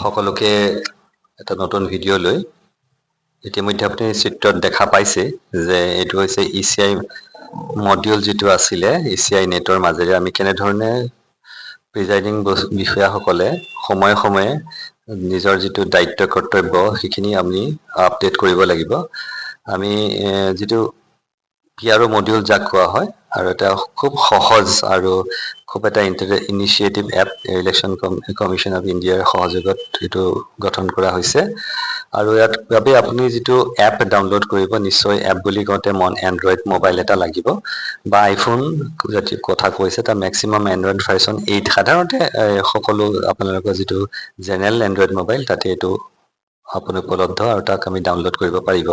সকলোকে এটা নতুন ভিডিও লৈ ইতিমধ্যে আপুনি চিত্ৰত দেখা পাইছে যে এইটো হৈছে ECI মডিউল যেটো আছিলে ECI নেটৰ মাজেৰে আমি কেনে ধৰণে প্ৰিজাইডিং বিষয়াসকলে সময়ে সময়ে নিজৰ যেটো দায়িত্ব কৰ্তব্য সেইখিনি আমি আপডেট কৰিব লাগিব আমি যেটো PRO মডিউল যাক কোৱা হয় আৰু এটা খুব সহজ আৰু খুব এটা initiative app election commission of ইণ্ডিয়াৰ সহযোগত এটো গঠন কৰা হৈছে আৰু ইয়াত বাবে আপুনি যেটো এপ ডাউনলোড কৰিব নিশ্চয় এপ বুলি কওঁতে মন এন্ড্ৰইড মোবাইল এটা লাগিব বা আইফোন যেটো কথা কৈছে তা ম্যাক্সিমাম এন্ড্ৰইড ভাৰ্সন 8 সাধাৰণতে সকলো আপোনালোকৰ যেটো জেনাৰেল এন্ড্ৰইড মোবাইল তাতে এটো আপুনি উপলব্ধ আৰু তাক আমি ডাউনলোড কৰিব পাৰিব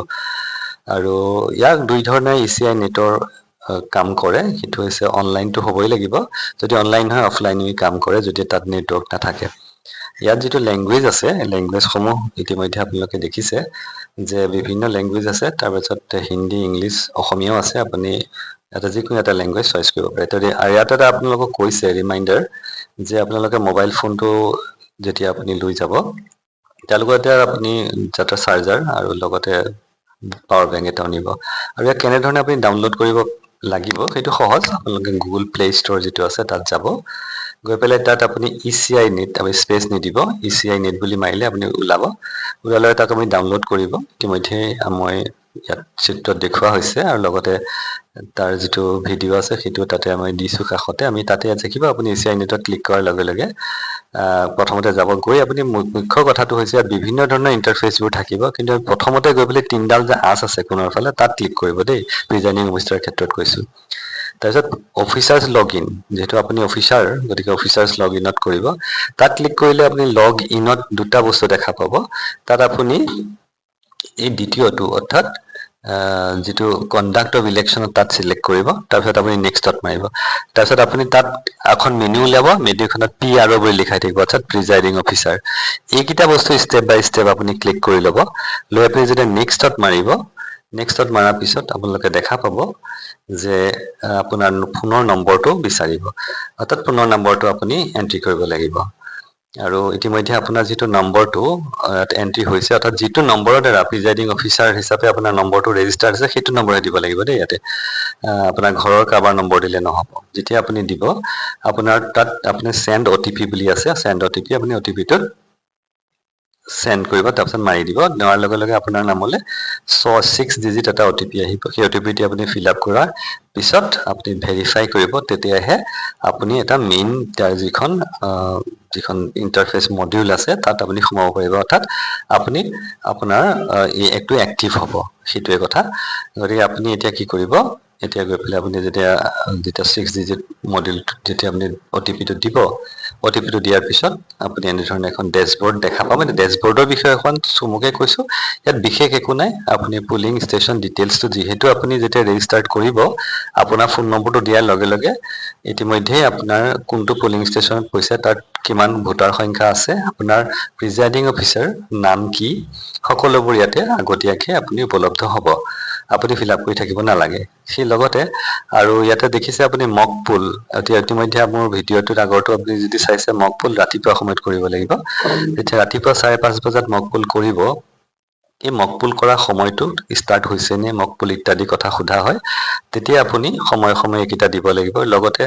আৰু ইয়াক দুই ধৰণে ECI নেটৰ কাম কৰে সেইটো হৈছে অনলাইন তো হ'বই লাগিব যদি অনলাইন হয় অফলাইন কাম কৰে যদি তাত নেটৱৰ্ক নাথাকে ইয়াত যেটো ল্যাঙ্গুৱেজ আছে ল্যাঙ্গুৱেজ সমূহ ইতিমধ্যে আপোনালোকে দেখিছে যে বিভিন্ন ল্যাঙ্গুৱেজ আছে তাৰ পিছত হিন্দী ইংলিশ অসমীয়াও আছে আপুনি এটা যিকোনো এটা ল্যাঙ্গুৱেজ চয়েস কৰিব পাৰে তো ইয়াত এটা আপোনালোকক কৈছে ৰিমাইন্ডাৰ যে আপোনালোকে মোবাইল ফোনটো যেতিয়া আপুনি লৈ যাব তাৰ লগতে আপুনি যাতে চাৰ্জাৰ আৰু লগতে পাৱাৰ বেংক এটা নিব আৰু ইয়াক কেনে ধৰণে আপুনি ডাউনলোড কৰিব লাগিব সেইটো সহজ আপোনালোকে গুগল প্লে ষ্ট'ৰ যেটো আছে তাত যাব গৈ পেলাই তাত আপুনি ECINET আমি স্পেচ নিদিব ECINET বুলি মাৰিলে আপুনি ওলালে তাক আমি ডাউনলোড কৰিব ইতিমধ্যে মই ইয়াত চিত্ৰত দেখুৱা হৈছে আৰু লগতে তাৰ যেটো ভিডিও আছে সেইটো তাতে আমি দিছো কাখতে আমি তাতে দেখিব আপুনি ECINETত ক্লিক কৰাৰ লগে লগে প্ৰথমতে যাব গৈ আপুনি মুখ্য কথাটো হৈছে বিভিন্ন ধৰণৰ ইন্টাৰফেসবোৰ থাকিব কিন্তু প্ৰথমতে গৈ পেলাই তিনডাল যে আছ আছে কোনৰ ফালে তাত ক্লিক কৰিব দেই প্ৰিজাইডিং অফিচাৰৰ ক্ষেত্ৰত কৈছো তাৰপিছত অফিচাৰ্স লগইন যেটো আপুনি অফিচাৰ গতিকে অফিচাৰ্স লগইনত কৰিব তাত ক্লিক কৰিলে আপুনি লগ ইনত দুটা বস্তু দেখা পাব তাত আপুনি এই দ্বিতীয়টো অৰ্থাৎ যেটো কন্ডাক্ট অফ ইলেকশন তাত সিলেক্ট কৰিব তাৰপিছত আপুনি নেক্সটত মাৰিব তাৰপিছত আপুনি তাত এখন মেনু উলাব মেনুখনত PRO বুলি লিখাই থাকিব অৰ্থাৎ প্ৰিজাইডিং অফিচাৰ এইকিটা বস্তু স্টেপ বাই স্টেপ আপুনি ক্লিক কৰি ল'ব লৈ আপুনি যেতিয়া নেক্সটত মাৰিব নেক্সটত মাৰাৰ পিছত আপোনালোকে দেখা পাব যে আপোনাৰ ফোনৰ নম্বৰটো বিচাৰিব অৰ্থাৎ ফোনৰ নম্বৰটো আপুনি এন্ট্ৰি কৰিব লাগিব আৰু ইতিমধ্যে আপোনাৰ যেটো নম্বৰটো এন্ট্ৰি হৈছে অৰ্থাৎ যেটো নম্বৰৰ দ্বাৰা প্ৰিজাইডিং অফিচাৰ হিচাপে আপোনাৰ নম্বৰটো ৰেজিষ্টাৰ আছে সেইটো নম্বৰে দিব লাগিব দেই ইয়াতে আপোনাৰ ঘৰৰ কাবাৰ নম্বৰ দিলে নহব যেতিয়া আপুনি দিব আপোনাৰ তাত আপুনি সেন্ড OTP বুলি আছে সেন্ড OTP আপুনি OTP টো সেন্ড কৰিব তাৰপিছত মাৰি দিব নেৱাৰ লগে লগে আপোনাৰ নামলে 6 ডিজিট এটা OTP আহিব সেই OTP টি আপুনি ফিল আপ কৰাৰ পিছত আপুনি ভেৰিফাই কৰিব তেতিয়াহে আপুনি এটা মেইন যিখন ইন্টাৰফেস মডিউল আছে তাত আপুনি সোমাব পাৰিব অৰ্থাৎ আপুনি আপোনাৰ এই একটো এক্টিভ হ'ব সেইটোৱে কথা গতিকে আপুনি এতিয়া কি কৰিব এতিয়া গৈ পেলাই আপুনি যেতিয়া 6 ডিজিট মডিউল যেতিয়া আপুনি OTP টো দিব OTP টো দিয়াৰ পিছত আপুনি এনে ধৰণে এখন ড্যাশবোৰ্ড দেখা পাব ড্যাশবোৰ্ডৰ বিষয়ে এখন চমুকে কৈছো ইয়াত বিশেষ একো নাই আপুনি পুলিং ষ্টেচন ডিটেইলছ টো যেহেতু আপুনি যেতিয়া ৰেজিষ্টাৰ কৰিব আপোনাৰ ফোন নম্বৰটো দিয়াৰ লগে লগে ইতিমধ্যে আপোনাৰ কোনটো পুলিং ষ্টেচনত কৈছে তাত কিমান ভোটাৰ সংখ্যা আছে আপোনাৰ প্ৰিজাইডিং অফিচাৰ নাম কি সকলোবোৰ ইয়াতে আগতীয়াকৈ আপুনি উপলব্ধ হ'ব আপুনি ফিল আপ কৰি থাকিব নালাগে সেই লগতে আৰু ইয়াতে দেখিছে আপুনি মক পুল ইতিমধ্যে মোৰ ভিডিওটোৰ আগৰটো আপুনি যদি চাইছে মক পুল ৰাতিপুৱা সময়ত কৰিব লাগিব এতিয়া ৰাতিপুৱা 5:30 বজাত মক পুল কৰিব এই মক পুল কৰা সময়টো স্টাৰ্ট হৈছে নে মক পুল ইত্যাদি কথা সোধা হয় তেতিয়া আপুনি সময় সময় একিটা দিব লাগিব লগতে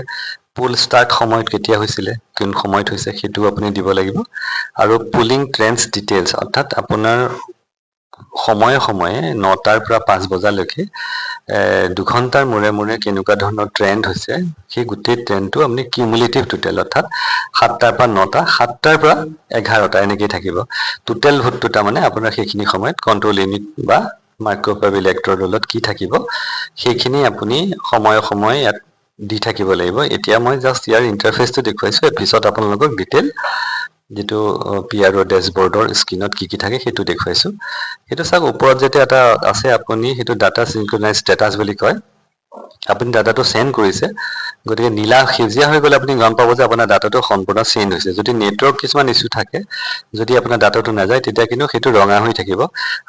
পুল স্টাৰ্ট সময়ত কেতিয়া হৈছিল কোন সময়ত হৈছে সেইটো আপুনি দিব লাগিব আৰু পুলিং ট্ৰেন্ডছ ডিটেইলছ অৰ্থাৎ আপোনাৰ সময়ে সময়ে 9টাৰ পৰা 5 বজালৈকে 2 ঘণ্টাৰ মূৰে মূৰে কেনেকুৱা ধৰণৰ ট্ৰেন্ড হৈছে সেই গোটেই ট্ৰেন্ডটো আপুনি কিউমুলেটিভ টোটাল অৰ্থাৎ 7টাৰ পৰা 9টা 7টাৰ পৰা 11টা এনেকৈ থাকিব টোটাল ভোটটো তাৰমানে আপোনাৰ সেইখিনি সময়ত কন্ট্ৰোল লিমিট বা মাইক্ৰোৱেভ ইলেক্ট্ৰল ৰোলত কি থাকিব সেইখিনি আপুনি সময়ে সময়ে ইয়াত দি থাকিব লাগিব এতিয়া মই জাস্ট ইয়াৰ ইন্টাৰফেসটো দেখুৱাইছো পিছত আপোনালোকক ডিটেইল যেটো PRO ড্যাশবোৰ্ডৰ স্ক্ৰিনত কি থাকে সেইটো দেখুৱাইছো সেইটো চাওক ওপৰত যেটা এটা আছে আপুনি সেইটো ডাটা সিনক্ৰনাইজ ষ্টেটাস বুলি কয় আপুনি ডাটাটো সেন্ড কৰিছে গতিকে নীলা সেউজীয়া হৈ গলে আপুনি গম পাব যে আপোনাৰ ডাটাটো সম্পূৰ্ণ চেঞ্জ হৈছে যদি নেটৱৰ্ক কিছুমান ইস্যু থাকে যদি আপোনাৰ ডাটাটো নাযায় তেতিয়া কিন্তু সেইটো ৰঙা হৈ থাকিব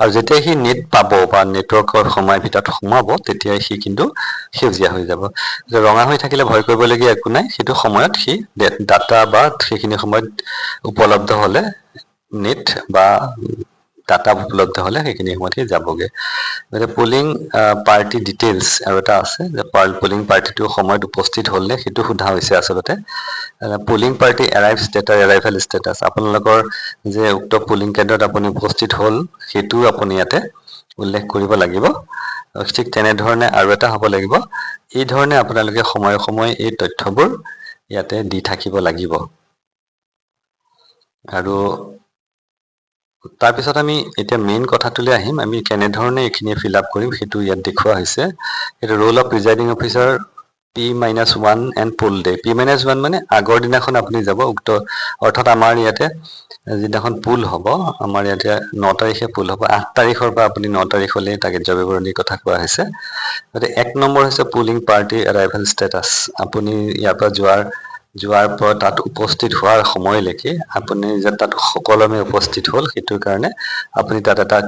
আৰু যেতিয়া হি নেট পাব বা নেটৱৰ্কৰ সময় ভিতৰত সোমাব তেতিয়া হি কিন্তু সেউজীয়া হৈ যাব যে ৰঙা হৈ থাকিলে ভয় কৰিবলগীয়া একো নাই সেইটো সময়ত হি ডাটা বা সেইখিনি সময়ত উপলব্ধ হলে নেট বা ডাটা উপলব্ধ হ'লে সেইখিনি সময়তে যাবগে। গতিকে পুলিং পাৰ্টি ডিটেইলছ আৰু এটা আছে যে পুলিং পাৰ্টিটো সময়ত উপস্থিত হ'লনে সেইটো সোধা হৈছে আচলতে। পুলিং পাৰ্টি এৰাইভেল ষ্টেটাছ, আপোনালোকৰ যে উক্ত পুলিং কেন্দ্ৰত আপুনি উপস্থিত হ'ল সেইটোও আপুনি ইয়াতে উল্লেখ কৰিব লাগিব। ঠিক তেনেধৰণে আৰু এটা হ'ব লাগিব, এই ধৰণে আপোনালোকে সময়ে সময়ে এই তথ্যবোৰ ইয়াতে দি থাকিব লাগিব। আৰু তাৰপিছত আমি এতিয়া মেইন কথাটোলৈ আহিম, আমি কেনেধৰণে এইখিনি ফিল আপ কৰিম সেইটো ইয়াত দেখুওৱা হৈছে। এইটো role of presiding officer P-1 and poll day. P-1 মানে আগৰ দিনাখন আপুনি যাব উক্ত, অৰ্থাৎ আমাৰ ইয়াতে যিদিনাখন পুল হ'ব, আমাৰ ইয়াতে 9 তাৰিখে পুল হ'ব, 8 তাৰিখৰ পৰা আপুনি 9 তাৰিখলৈ কাৰ্য বিৱৰণীৰ কথা কোৱা হৈছে। গতিকে 1 নম্বৰ হৈছে পুলিং পাৰ্টি এৰাইভেল ষ্টেটাছ। আপুনি ইয়াৰ পৰা যোৱাৰ পৰা তাত উপস্থিত হোৱাৰ সময়লৈকে আপুনি যে তাত সকলোমে উপস্থিত হ'ল সেইটোৰ কাৰণে আপুনি তাত এটা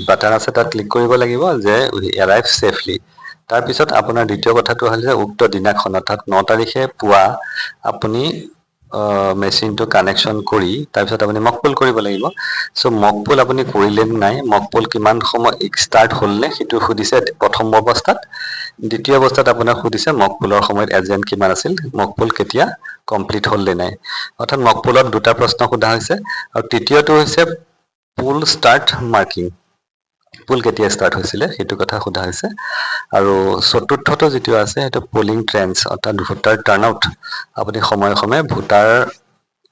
বাটন আছে, তাত ক্লিক কৰিব লাগিব যে এৰাইভ ছেফলি। তাৰপিছত আপোনাৰ দ্বিতীয় কথাটো হ'ল যে উক্ত দিনাখন অৰ্থাৎ 9 তাৰিখে পুৱা আপুনি মেচিনটো কানেকশ্যন কৰি তাৰপিছত আপুনি মকপোল কৰিব লাগিব। চ' মকপোল আপুনি কৰিলে নাই, মকপোল কিমান সময় ষ্টাৰ্ট হ'লনে সেইটো সুধিছে প্ৰথম অৱস্থাত। দ্বিতীয় অৱস্থাত আপোনাক সুধিছে মকপোলৰ সময়ত এজেণ্ট কিমান আছিল, মকপোল কেতিয়া কমপ্লিট হ'ল নে নাই। অৰ্থাৎ মকপোলত দুটা প্ৰশ্ন সোধা হৈছে। আৰু তৃতীয়টো হৈছে পুল ষ্টাৰ্ট মাৰ্কিং, পুল কেতিয়া ষ্টাৰ্ট হৈছিলে সেইটো কথা সোধা হৈছে। আৰু চতুৰ্থটো যিটো আছে সেইটো পলিং ট্ৰেণ্ডছ, অৰ্থাৎ ভোটাৰ টাৰ্ণ আউট। আপুনি সময়ে সময়ে ভোটাৰ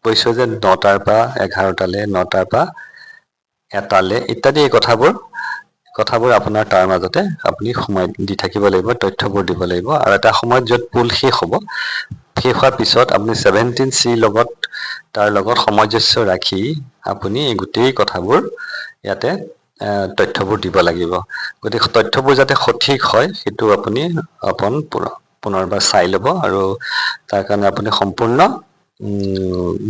কৈছোঁ যে 9টাৰ পৰা 11টালৈ, 9টাৰ পৰা 1টালৈ ইত্যাদি এই কথাবোৰ আপোনাৰ তাৰ মাজতে আপুনি সময় দি থাকিব লাগিব, তথ্যবোৰ দিব লাগিব। আৰু এটা সময়ত য'ত পুল শেষ হ'ব, শেষ হোৱাৰ পিছত আপুনি 17C লগত তাৰ লগত সামঞ্জস্য ৰাখি আপুনি এই গোটেই কথাবোৰ ইয়াতে তথ্যবোৰ দিব লাগিব। গতিকে তথ্যবোৰ যাতে সঠিক হয় সেইটো আপুনি পুনৰবাৰ চাই ল'ব, আৰু তাৰ কাৰণে আপুনি সম্পূৰ্ণ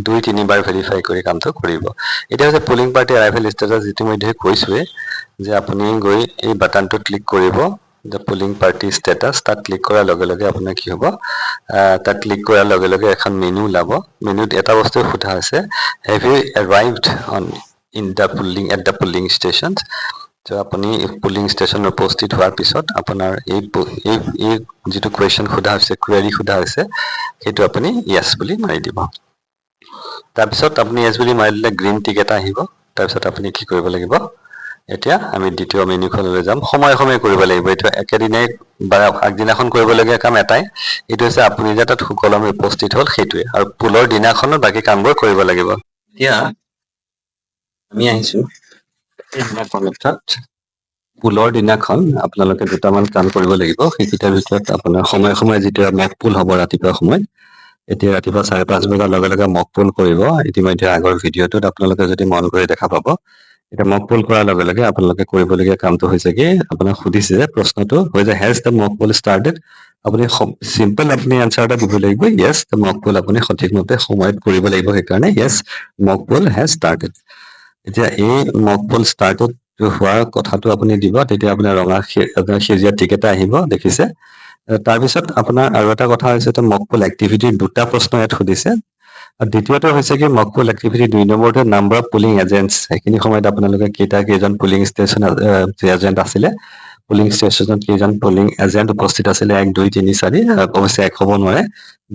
2-3 বাৰ ভেৰিফাই কৰি কামটো কৰিব। এতিয়া হৈছে পুলিং পাৰ্টি এৰাইভেল ষ্টেটাছ, ইতিমধ্যে কৈছোৱে যে আপুনি গৈ এই বাটনটো ক্লিক কৰিব যে পুলিং পাৰ্টি ষ্টেটাছ। তাত ক্লিক কৰাৰ লগে লগে আপোনাৰ কি হ'ব, তাত ক্লিক কৰাৰ লগে লগে এখন মেনু ওলাব। মেনুত এটা বস্তুৱে সোধা হৈছে, have you arrived at the polling station. ত' আপুনি পুলিং ষ্টেচন উপস্থিত হোৱাৰ পিছত আপোনাৰ এই যিটো কুৱেশ্যন সোধা হৈছে, কুৱেৰি সোধা হৈছে, সেইটো আপুনি য়েছ বুলি মাৰি দিব। তাৰপিছত আপুনি য়েছ বুলি মাৰি দিলে গ্ৰীণ টিক এটা আহিব। তাৰপিছত আপুনি কি কৰিব লাগিব, এতিয়া আমি দ্বিতীয় মেনুখনলৈ যাম। সময়ে সময়ে কৰিব লাগিব, এইটো একেদিনাই বা আগদিনাখন কৰিবলগীয়া কাম এটাই, এইটো হৈছে আপুনি যে তাত সুকলমে উপস্থিত হ'ল সেইটোৱে, আৰু পুলৰ দিনাখনত বাকী কামবোৰ কৰিব লাগিব। এতিয়া আমি আহিছো অৰ্থাৎ পুলৰ দিনাখন আপোনালোকে দুটামান কাম কৰিব লাগিব। সেইকেইটাৰ ভিতৰত আপোনাৰ সময়ে সময়ে যেতিয়া মক পুল হ'ব ৰাতিপুৱা সময়ত, এতিয়া ৰাতিপুৱা 5:30 বজাৰ লগে লগে মক পুল কৰিব। ইতিমধ্যে আগৰ ভিডিঅ'টোত আপোনালোকে যদি মন কৰি দেখা পাব। এতিয়া মক পুল কৰাৰ লগে লগে আপোনালোকে কৰিবলগীয়া কামটো হৈছে কি, আপোনাক সুধিছে যে প্ৰশ্নটো হৈছে has the mock pool started. আপুনি চিম্পল আপুনি এনচাৰ এটা দিব লাগিব, য়েছ দ্য মক পুল। আপুনি সঠিকমতে সময়ত কৰিব লাগিব, সেইকাৰণে য়েছ মক পুল হেজ ষ্টাৰ্টেড। এতিয়া এই মক পুল ষ্টাৰ্টেড হোৱাৰ কথাটো আপুনি দিব, তেতিয়া আপোনাৰ আপোনাৰ সেউজীয়া টিক এটা আহিব, দেখিছে। তাৰপিছত আপোনাৰ আৰু এটা কথা হৈছে মক পুল এক্টিভিটিৰ দুটা প্ৰশ্ন ইয়াত সুধিছে। আৰু দ্বিতীয়টো হৈছে কি মক পুল এক্টিভিটি 2 নম্বৰটো নাম্বাৰ অফ পুলিং এজেণ্টছ। সেইখিনি সময়ত আপোনালোকে কেইজন পুলিং ষ্টেচন এজেণ্ট আছিলে, পুলিং ষ্টেচনত কেইজন পুলিং এজেণ্ট উপস্থিত আছিলে, 1, 2, 3, 4, অৱশ্যে 1 হ'ব নোৱাৰে,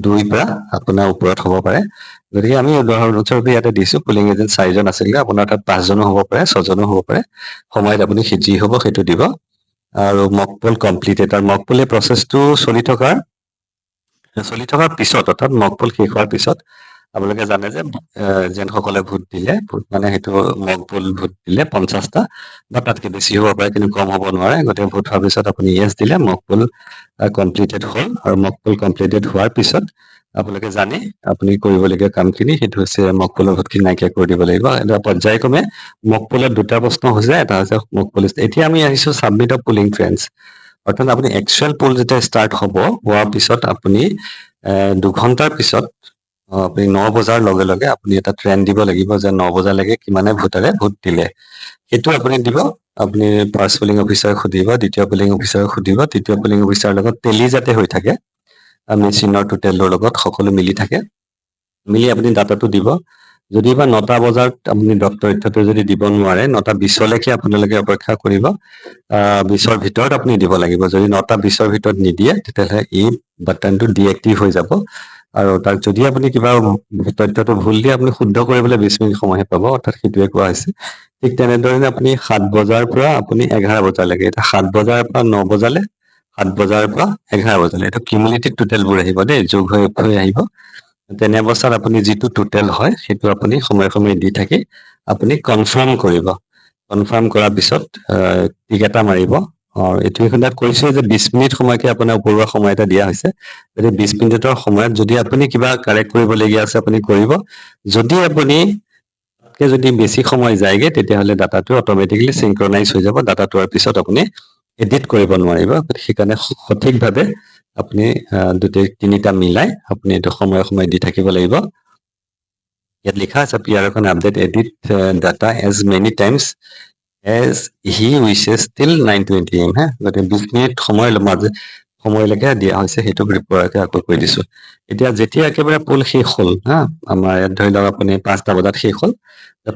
2 পৰা আপোনাৰ ওপৰত হ'ব পাৰে। গতিকে আমি উদাহৰণস্বৰূপে ইয়াতে দিছো পুলিং এজেণ্ট 4জন আছিলে, আপোনাৰ তাত 5জনো হ'ব পাৰে, 6জনো হ'ব পাৰে। সময়ত আপুনি যি হ'ব সেইটো দিব। আৰু মক পুল কমপ্লিটেড, আৰু মক পুল প্ৰচেছটো চলি থকাৰ পিছত, অৰ্থাৎ মক পুল শেষ হোৱাৰ পিছত আপোনালোকে জানে যে এজেণ্টসকলে ভোট দিলে, মানে সেইটো মক পুল ভোট দিলে 50টা বা তাতকে বেছি হ'ব পাৰে, কিন্তু কম হ'ব নোৱাৰে। গতিকে ভোট হোৱাৰ পিছত আপুনি য়েছ দিলে মক পুল কমপ্লিটেড হ'ল। আৰু মক পুল কমপ্লিটেড হোৱাৰ পিছত আপোনালোকে জানে আপুনি কৰিবলগীয়া কামখিনি, সেইটো হৈছে মক পুলৰ ভোটখিনি নাইকিয়া কৰি দিব লাগিব। এটা পৰ্যায়ক্ৰমে মক পুলত দুটা প্ৰশ্ন হৈছে, এটা হৈছে মক পুল। এতিয়া আমি আহিছো চাবমিট অফ পুলিং ট্ৰেণ্ডছ, অৰ্থাৎ আপুনি একচুৱেল পুল যেতিয়া ষ্টাৰ্ট হোৱাৰ পিছত আপুনি 2 ঘণ্টাৰ পিছত আপুনি 9 বজাৰ লগে লগে আপুনি এটা ট্ৰেণ্ড দিব লাগিব যে 9 বজালৈকে কিমানে ভোটাৰে ভোট দিলে। সেইটো আপুনি দিব। আপুনি ফাৰ্ষ্ট পুলিং অফিচাৰক সুধিব, দ্বিতীয় পুলিং অফিচাৰক সুধিব, তৃতীয় পুলিং অফিচাৰৰ লগত টেলি যাতে হৈ থাকে, মেচিনৰ টোটেলৰ লগত সকলো মিলি থাকে, মিলি আপুনি ডাটাটো দিব। যদি বা 9টা বজাত আপুনি তথ্যটো যদি দিব নোৱাৰে 9টা 20লৈকে আপোনালোকে অপেক্ষা কৰিব। 20ৰ ভিতৰত আপুনি দিব লাগিব। যদি 9টা 20ৰ ভিতৰত নিদিয়ে তেতিয়াহ'লে এই বাটনটো ডিএক্টিভ হৈ যাব। আৰু তাক যদি আপুনি কিবা তথ্যটো ভুল দিয়ে আপুনি শুদ্ধ কৰিবলৈ 20 মিনিট সময়হে পাব, অৰ্থাৎ সেইটোৱে কোৱা হৈছে। ঠিক তেনেদৰে আপুনি 7 বজাৰ পৰা আপুনি 11 বজালৈকে, এতিয়া 7 বজাৰ পৰা 9 বজালে, 7 বজাৰ পৰা 11 বজালে, এইটো কিউমুলেটিভ টোটেলবোৰ আহিব দেই, যোগ হৈ আহিব। তেনে অৱস্থাত আপুনি যিটো টোটেল হয় সেইটো আপুনি সময়ে সময়ে দি থাকি আপুনি কনফাৰ্ম কৰিব। কনফাৰ্ম কৰাৰ পিছত টিক এটা মাৰিব। এইটো এইখিনিত কৈছো যে 20 মিনিট সময়কে আপোনাৰ উপৰুৱা সময় এটা দিয়া হৈছে। যদি 20 মিনিটৰ সময়ত যদি আপুনি কিবা কাৰেক্ট কৰিবলগীয়া আছে আপুনি কৰিব। যদি আপুনি তাতকে যদি বেছি সময় যায়গে তেতিয়াহ'লে ডাটাটো অট'মেটিকেলি চিনক্ৰনাইজ হৈ যাব। ডাটাটো হোৱাৰ পিছত আপুনি এডিট কৰিব নোৱাৰিব। সেইকাৰণে সঠিকভাৱে আপুনি তিনিটা মিলাই আপুনি এইটো সময়ে সময়ে দি থাকিব লাগিব। ইয়াত লিখা আছে PR এখন update edit data as many times as he wishes till 9:20 AM হা। গতিকে 20 মিনিট সময়লৈকে দিয়া হৈছে, সেইটোক ৰিপ'ৰ্টকে আকৌ কৈ দিছো। এতিয়া যেতিয়া একেবাৰে পোল শেষ হ'ল হা, আমাৰ ইয়াত ধৰি লওক আপুনি 5টা বজাত শেষ হ'ল,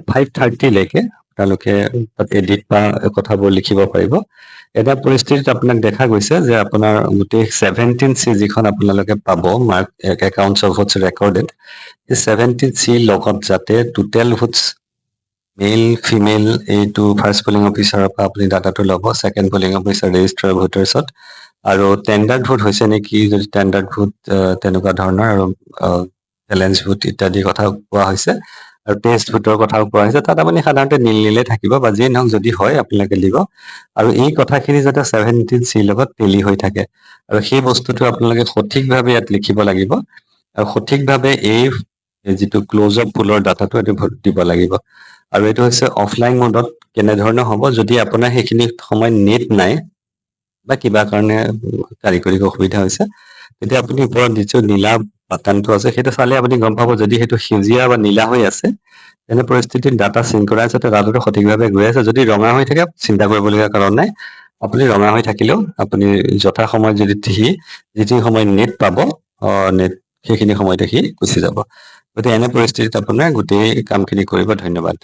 5:30লৈকে আপোনালোকে তাত এডিট বা কথাবোৰ লিখিব পাৰিব। এটা পৰিস্থিতিত আপোনাক দেখা গৈছে যে আপোনাৰ গোটেই 17C যিখন আপোনালোকে পাব মাৰ্ক একাউণ্টছ অফ ভোটছ ৰেকৰ্ডেড, এই 17C লগত যাতে টোটেল ভোটছ মেল ফিমেল এইটো ফাৰ্ষ্ট পলিং অফিচাৰৰ পৰা আপুনি ডাটাটো ল'ব, ছেকেণ্ড পলিং অফিচাৰ ৰেজিষ্টাৰ ভোটাৰ্ছত, আৰু টেণ্ডাৰ্ড ভোট হৈছে নেকি, যদি টেণ্ডাৰ্ড ভোট তেনেকুৱা ধৰণৰ, আৰু বেলেঞ্চ ভোট ইত্যাদিৰ কথা কোৱা হৈছে, আৰু টেষ্ট ভোটৰ কথাও কোৱা হৈছে। তাত আপুনি সাধাৰণতে নীলে থাকিব বা যিয়ে নহওক, যদি হয় আপোনালোকে দিব। আৰু এই কথাখিনি যাতে 17C লগত টেলি হৈ থাকে, আৰু সেই বস্তুটো আপোনালোকে সঠিকভাৱে ইয়াত লিখিব লাগিব, আৰু সঠিকভাৱে এই যিটো ক্ল'জ অফ পুলৰ ডাটাটো এইটো দিব লাগিব। আৰু এইটো হৈছে অফলাইন মোডত কেনেধৰণে হ'ব, যদি আপোনাৰ সেইখিনি সময়ত নেট নাই বা কিবা কাৰণে কাৰিকৰী অসুবিধা হৈছে, তেতিয়া আপুনি ওপৰত যিটো নীলা বাটনটো আছে সেইটো চালে আপুনি গম পাব। যদি সেইটো সেউজীয়া বা নীলা হৈ আছে তেনে পৰিস্থিতিত ডাটা চিনক্ৰনাইজ হৈছে, ডাটাটো সঠিকভাৱে গৈ আছে। যদি ৰঙা হৈ থাকে চিন্তা কৰিবলগীয়া কাৰণ নাই, আপুনি ৰঙা হৈ থাকিলেও আপুনি যথা সময়ত যদি যিটো সময়ত নেট পাব নেট সেইখিনি সময়তে সি গুচি যাব। গতিকে এনে পৰিস্থিতিত আপোনাৰ গোটেই কামখিনি কৰিব। ধন্যবাদ।